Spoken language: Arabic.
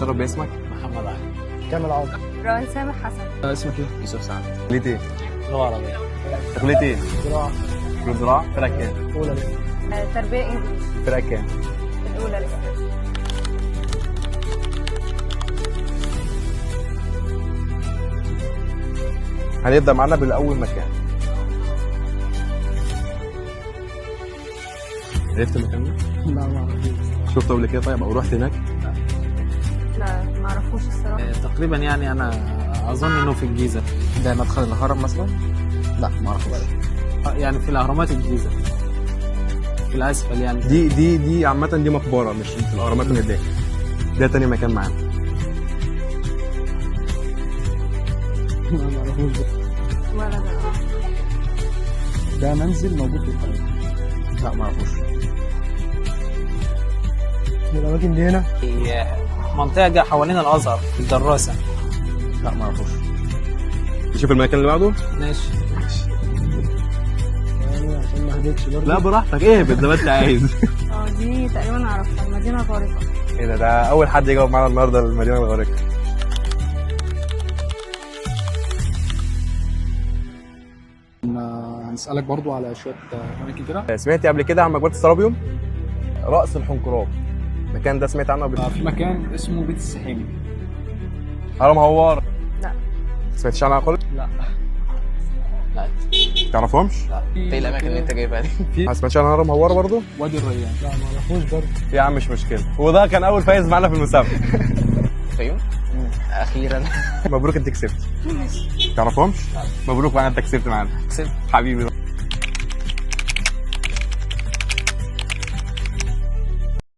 تشرف باسمك. محمد علي. كامل عوض. روان سامح حسن. اسمك ايه؟ يوسف سعد. كلية ايه؟ لغة عربية. كلية ايه؟ زراعة. كلية زراعة. فرقة كام؟ أولى لسه. تربية انجليش. فرقة كام؟ الأولى لسه. هنبدأ معانا بالأول مكان. عرفت المكان ده؟ لا ما أعرفوش. شفته قبل كده طيب أو رحت هناك؟ لا معرفوش الصراحة. تقريبا يعني أنا أظن إنه في الجيزة. ده مدخل الهرم مثلا؟ لا ما أعرفوش. يعني في الأهرامات الجيزة. في الأسفل يعني. دي عامة دي مقبرة مش في الأهرامات من الداخل. ده تاني مكان معانا. لا ما أعرفوش ده. ولا ده. ده منزل موجود في القاهرة. لا ما اعرفوش. الأماكن دي هنا؟ في منطقة حوالين الأزهر في الدراسة. لا ما اعرفوش. نشوف المكان اللي بعده؟ ماشي. يعني عشان ما أهديكش برضه. لا براحتك اهبط زي ما انت عايز. دي تقريبا عرفتها، المدينة الغارقة. ايه ده أول حد يجاوب معانا النهارده المدينة الغارقة. هنسألك برضو على شوية أماكن كده. سمعتي قبل كده عن مقبرة السرابيوم؟ رأس الحنكراب. المكان ده سمعت عنه قبل كده؟ في مكان اسمه بيت السحيمي. هرم هوار. لا. سمعتش عنها خالص؟ لا. لا. تعرفهمش؟ إيه الأماكن اللي أنت جايبها دي؟ ما سمعتش عن هرم هوار برضه؟ وادي الريان. لا ما أعرفوش برضه. يا عم مش مشكلة. وده كان أول فايز معانا في المسابقة. فيوم؟ أخيرا. مبروك أنت كسبت. تعرفهمش؟ مبروك معانا أنت كسبت معانا. كسبت. حبيبي.